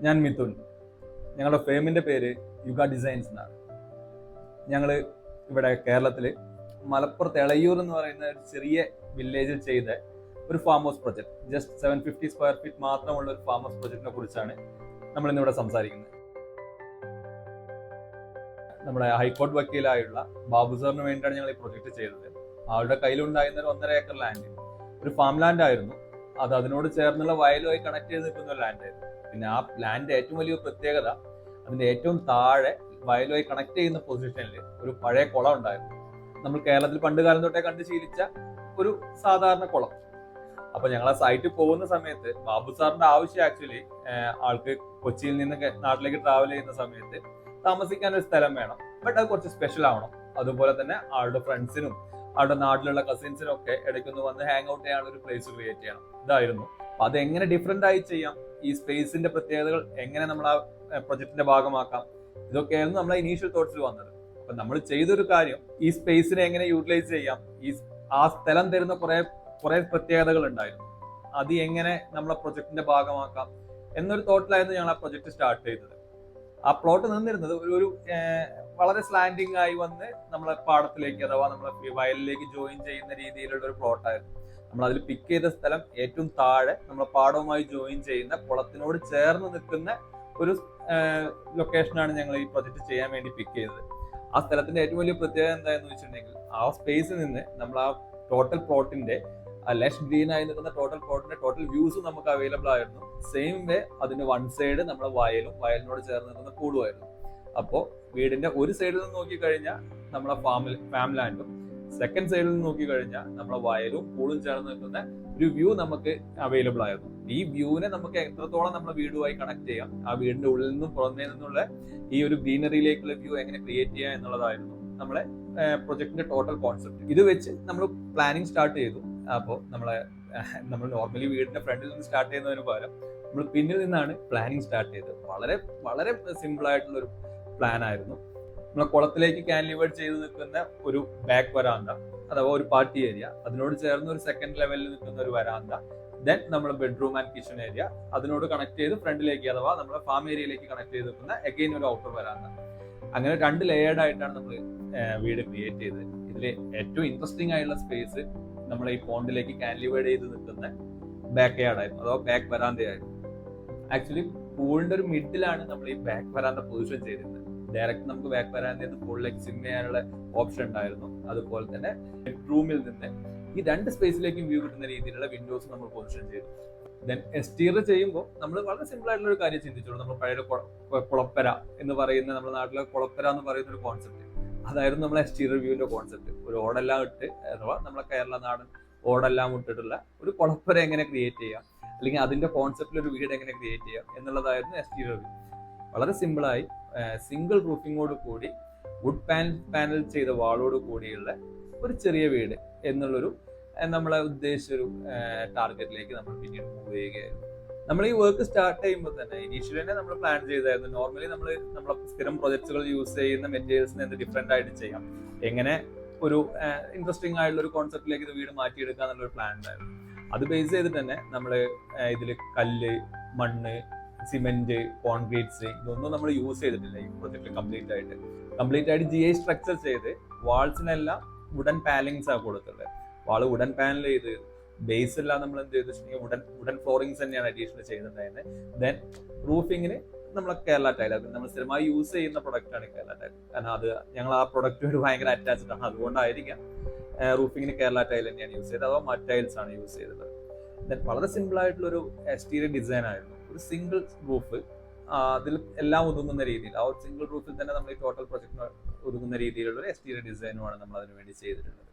ഞാൻ മിഥുൻ. ഞങ്ങളുടെ ഫേമിന്റെ പേര് യുഗ ഡിസൈൻസ് എന്നാണ്. ഞങ്ങൾ ഇവിടെ കേരളത്തിൽ മലപ്പുറത്ത് എളയൂർ എന്ന് പറയുന്ന ഒരു ചെറിയ വില്ലേജിൽ ചെയ്ത ഒരു farm house project, just 750 square feet മാത്രമുള്ള ഒരു ഫാം ഹൗസ് പ്രൊജക്റ്റിനെ കുറിച്ചാണ് നമ്മൾ ഇന്നിവിടെ സംസാരിക്കുന്നത്. നമ്മുടെ ഹൈക്കോടതി വക്കീലായുള്ള ബാബു സാറിന് വേണ്ടിയാണ് ഞങ്ങൾ ഈ പ്രൊജക്ട് ചെയ്തത്. ആളുടെ കയ്യിലുണ്ടായിരുന്ന ഒരു 1.5 ഏക്കർ ലാൻഡ് ഒരു ഫാം ലാൻഡ് ആയിരുന്നു. അത് അതിനോട് ചേർന്നുള്ള വയലുമായി കണക്ട് ചെയ്ത് നിൽക്കുന്ന ഒരു ലാൻഡ് ആയിരുന്നു. പിന്നെ ആ ലാൻഡ് ഏറ്റവും വലിയ പ്രത്യേകത, അതിന്റെ ഏറ്റവും താഴെ വയലുമായി കണക്ട് ചെയ്യുന്ന പൊസിഷനിൽ ഒരു പഴയ കുളം ഉണ്ടായിരുന്നു. നമ്മൾ കേരളത്തിൽ പണ്ട് കാലം തൊട്ടേ കണ്ട് ശീലിച്ച ഒരു സാധാരണ കുളം. അപ്പൊ ഞങ്ങൾ ആ സൈറ്റിൽ പോകുന്ന സമയത്ത് ബാബു സാറിന്റെ ആവശ്യം ആക്ച്വലി ആൾക്ക് കൊച്ചിയിൽ നിന്ന് നാട്ടിലേക്ക് ട്രാവൽ ചെയ്യുന്ന സമയത്ത് താമസിക്കാൻ ഒരു സ്ഥലം വേണം, ബട്ട് അത് കുറച്ച് സ്പെഷ്യൽ ആവണം. അതുപോലെ തന്നെ ആളുടെ ഫ്രണ്ട്സിനും ആളുടെ നാട്ടിലുള്ള കസിൻസിനും ഒക്കെ ഇടയ്ക്കൊന്ന് വന്ന് ഹാങ് ഔട്ട് ചെയ്യാനുള്ള ഒരു പ്ലേസ് ക്രിയേറ്റ് ചെയ്യണം, ഇതായിരുന്നു. അപ്പൊ അത് എങ്ങനെ ഡിഫറെന്റ് ആയി ചെയ്യാം, ഈ സ്പേസിന്റെ പ്രത്യേകതകൾ എങ്ങനെ നമ്മൾ ആ പ്രൊജക്ടിന്റെ ഭാഗമാക്കാം, ഇതൊക്കെയായിരുന്നു നമ്മളെ ഇനീഷ്യൽ തോട്ട്സിൽ വന്നത്. അപ്പൊ നമ്മൾ ചെയ്തൊരു കാര്യം, ഈ സ്പേസിനെ എങ്ങനെ യൂട്ടിലൈസ് ചെയ്യാം, ആ സ്ഥലം തരുന്ന കുറെ പ്രത്യേകതകൾ ഉണ്ടായിരുന്നു, അത് എങ്ങനെ നമ്മളെ പ്രൊജക്ടിന്റെ ഭാഗമാക്കാം എന്നൊരു തോട്ടിലായിരുന്നു ഞങ്ങൾ ആ പ്രൊജക്ട് സ്റ്റാർട്ട് ചെയ്തത്. ആ പ്ലോട്ട് നിന്നിരുന്നത് ഒരു വളരെ സ്ലാൻഡിങ് ആയി വന്ന് നമ്മളെ പാടത്തിലേക്ക് അഥവാ നമ്മളെ വയലിലേക്ക് ജോയിൻ ചെയ്യുന്ന രീതിയിലുള്ള ഒരു പ്ലോട്ടായിരുന്നു. നമ്മൾ അതിൽ പിക്ക് ചെയ്ത സ്ഥലം ഏറ്റവും താഴെ നമ്മളെ പാടവുമായി ജോയിൻ ചെയ്യുന്ന കുളത്തിനോട് ചേർന്ന് നിൽക്കുന്ന ഒരു ലൊക്കേഷനാണ് ഞങ്ങൾ ഈ പ്രൊജക്ട് ചെയ്യാൻ വേണ്ടി പിക്ക് ചെയ്തത്. ആ സ്ഥലത്തിന്റെ ഏറ്റവും വലിയ പ്രത്യേകത എന്താണെന്ന് വെച്ചിട്ടുണ്ടെങ്കിൽ, ആ സ്പേസിൽ നിന്ന് നമ്മൾ ആ ടോട്ടൽ പ്ലോട്ടിന്റെ ലഷ് ഗ്രീൻ ആയി നിൽക്കുന്ന ടോട്ടൽ വ്യൂസ് നമുക്ക് അവൈലബിൾ ആയിരുന്നു. സെയിം വേ അതിന്റെ വൺ സൈഡ് നമ്മുടെ വയലിനോട് ചേർന്ന് നിൽക്കുന്ന പൂളുമായിരുന്നു. അപ്പോൾ വീടിന്റെ ഒരു സൈഡിൽ നിന്ന് നോക്കിക്കഴിഞ്ഞാൽ നമ്മളെ ഫാം ലാൻഡും, സെക്കൻഡ് സൈഡിൽ നിന്ന് നോക്കിക്കഴിഞ്ഞാൽ നമ്മളെ വയലും പൂളും ചേർന്ന് നിൽക്കുന്ന ഒരു വ്യൂ നമുക്ക് അവൈലബിൾ ആയിരുന്നു. ഈ വ്യൂവിനെ നമുക്ക് എത്രത്തോളം നമ്മളെ വീടുമായി കണക്ട് ചെയ്യാം, ആ വീടിന്റെ ഉള്ളിൽ നിന്നും പുറമേ നിന്നുള്ള ഈ ഒരു ഗ്രീനറിയിലേക്കുള്ള വ്യൂ എങ്ങനെ ക്രിയേറ്റ് ചെയ്യാം എന്നുള്ളതായിരുന്നു നമ്മളെ പ്രൊജക്ടിന്റെ ടോട്ടൽ കോൺസെപ്റ്റ്. ഇത് വെച്ച് നമ്മൾ പ്ലാനിങ് സ്റ്റാർട്ട് ചെയ്തു. അപ്പോൾ നമ്മൾ നോർമലി വീടിന്റെ ഫ്രണ്ടിൽ നിന്ന് സ്റ്റാർട്ട് ചെയ്യുന്നതിന് പകരം നമ്മൾ പിന്നിൽ നിന്നാണ് പ്ലാനിങ് സ്റ്റാർട്ട് ചെയ്തത്. വളരെ വളരെ സിമ്പിൾ ആയിട്ടുള്ള ഒരു പ്ലാൻ ആയിരുന്നു. നമ്മളെ കുളത്തിലേക്ക് കാൻലിവേർഡ് ചെയ്ത് നിൽക്കുന്ന ഒരു ബാക്ക് വരാന്ത അഥവാ ഒരു പാർട്ടി ഏരിയ, അതിനോട് ചേർന്ന് ഒരു സെക്കൻഡ് ലെവലിൽ നിൽക്കുന്ന ഒരു വരാന്ത, ദെൻ നമ്മുടെ ബെഡ്റൂം ആൻഡ് കിച്ചൺ ഏരിയ, അതിനോട് കണക്ട് ചെയ്ത് ഫ്രണ്ടിലേക്ക് അഥവാ നമ്മുടെ ഫാം ഏരിയയിലേക്ക് കണക്ട് ചെയ്ത് നിൽക്കുന്ന അഗെയിൻ ഒരു ഔട്ടർ വരാന്ത. അങ്ങനെ 2 ലെയേർഡ് ആയിട്ടാണ് നമ്മൾ വീട് ക്രിയേറ്റ് ചെയ്തത്. ഇതിൽ ഏറ്റവും ഇൻട്രസ്റ്റിംഗ് ആയിട്ടുള്ള സ്പേസ് നമ്മളെ ഈ പോണ്ടിലേക്ക് കാൻലിവേർഡ് ചെയ്ത് നിൽക്കുന്ന ബാക്ക് യാർഡ് ആയിരുന്നു, അഥവാ ബാക്ക് വരാന്തയായിരുന്നു. ആക്ച്വലി പൂളിന്റെ ഒരു മിഡിലാണ് നമ്മൾ ഈ ബാക്ക് വരാന്ത പൊസിഷൻ ചെയ്തിരുന്നത്. ഡയറക്റ്റ് നമുക്ക് ബാക്ക് വരാന്തയിൽ നിന്ന് പൂളിലേക്ക് സ്വിം ചെയ്യാനുള്ള ഓപ്ഷൻ ഉണ്ടായിരുന്നു. അതുപോലെ തന്നെ ബെഡ്റൂമിൽ നിന്ന് ഈ 2 സ്പേസിലേക്കും വ്യൂ കിട്ടുന്ന രീതിയിലുള്ള വിൻഡോസ് നമ്മൾ പൊസിഷൻ ചെയ്തു. ദെൻ എക്സ്റ്റീരിയർ ചെയ്യുമ്പോൾ നമ്മൾ വളരെ സിമ്പിൾ ആയിട്ടുള്ള ഒരു കാര്യം ചിന്തിച്ചോളൂ. നമ്മൾ പഴയ കുളപ്പര എന്ന് പറയുന്ന, നമ്മുടെ നാട്ടിലെ കുളപ്പര എന്ന് പറയുന്ന ഒരു കോൺസെപ്റ്റ്, അതായിരുന്നു നമ്മളെ എക്സ്റ്റീരിയർ വ്യൂവിന്റെ കോൺസെപ്റ്റ്. ഒരു ഓടെല്ലാം ഇട്ട് അഥവാ നമ്മളെ കേരള നാടൻ ഓടെല്ലാം ഇട്ടിട്ടുള്ള ഒരു കുളപ്പര എങ്ങനെ ക്രിയേറ്റ് ചെയ്യാം, അല്ലെങ്കിൽ അതിന്റെ കോൺസെപ്റ്റിൽ ഒരു വീട് എങ്ങനെ ക്രിയേറ്റ് ചെയ്യാം എന്നുള്ളതായിരുന്നു എക്സ്റ്റീരിയർ വ്യൂ. വളരെ സിമ്പിളായി സിംഗിൾ റൂഫിങ്ങോട് കൂടി വുഡ് പാനൽ ചെയ്ത വാളോട് കൂടിയുള്ള ഒരു ചെറിയ വീട് എന്നുള്ളൊരു നമ്മളെ ഉദ്ദേശിച്ചൊരു ടാർഗറ്റിലേക്ക് നമ്മൾ പിന്നീട് മൂവ് ചെയ്യുകയായിരുന്നു. നമ്മൾ ഈ വർക്ക് സ്റ്റാർട്ട് ചെയ്യുമ്പോൾ തന്നെ ഇനീഷ്യലി തന്നെ നമ്മൾ പ്ലാൻ ചെയ്തായിരുന്നു, നോർമലി നമ്മളെ സ്ഥിരം പ്രൊജക്ട്സുകൾ യൂസ് ചെയ്യുന്ന മെറ്റീരിയൽസിനെ എന്ത് ഡിഫറെന്റ് ആയിട്ട് ചെയ്യാം, എങ്ങനെ ഒരു ഇൻട്രസ്റ്റിംഗ് ആയിട്ടുള്ള ഒരു കോൺസെപ്റ്റിലേക്ക് ഇത് വീട് മാറ്റിയെടുക്കുക എന്നുള്ളൊരു പ്ലാൻ ഉണ്ടായിരുന്നു. അത് ബേസ് ചെയ്തിട്ട് തന്നെ നമ്മൾ ഇതിൽ കല്ല്, മണ്ണ്, സിമെന്റ്, കോൺക്രീറ്റ്സ് ഇതൊന്നും നമ്മൾ യൂസ് ചെയ്തിട്ടില്ല ഈ പ്രൊജക്ട് കംപ്ലീറ്റ് ആയിട്ട് GI സ്ട്രക്ചർ ചെയ്ത് വാൾസിനെല്ലാം വുഡൻ പാനലിങ്സ് ആണ് കൊടുത്തത്. വാള് വുഡൻ പാനൽ ചെയ്ത്, ബേസ് എല്ലാം നമ്മൾ എന്ത് ചെയ്തിട്ടുണ്ടെങ്കിൽ വുഡൻ ഫ്ലോറിങ്സ് തന്നെയാണ് അഡീഷണൽ ചെയ്തിട്ടുണ്ടായിരുന്നത്. ദെൻ റൂഫിങ്ങിന് നമ്മളെ കേരള ടൈൽ, നമ്മൾ സ്ഥിരമായി യൂസ് ചെയ്യുന്ന പ്രൊഡക്റ്റ് ആണ് കേരള ടൈൽ. കാരണം അത് ഞങ്ങൾ ആ പ്രൊഡക്റ്റുമായിട്ട് ഭയങ്കര അറ്റാച്ച്ഡ് ആണ്, അതുകൊണ്ടായിരിക്കാം റൂഫിങ്ങിന് കേരള ടൈൽ തന്നെയാണ് യൂസ് ചെയ്തത്, അഥവാ മറ്റ് ടൈൽസ് ആണ് യൂസ് ചെയ്തത്. ദെൻ വളരെ സിമ്പിൾ ആയിട്ടുള്ള ഒരു എക്സ്റ്റീരിയർ ഡിസൈൻ ആയിരുന്നു. ഒരു സിംഗിൾ റൂഫ്, അതിൽ എല്ലാം ഒതുങ്ങുന്ന രീതിയിൽ, ആ ഒരു സിംഗിൾ റൂഫിൽ തന്നെ നമ്മൾ ഈ ടോട്ടൽ പ്രൊജക്ട് ഒതുങ്ങുന്ന രീതിയിലുള്ള ഒരു എക്സ്റ്റീരിയർ ഡിസൈനുമാണ് നമ്മൾ അതിനു വേണ്ടി ചെയ്തിട്ടുള്ളത്.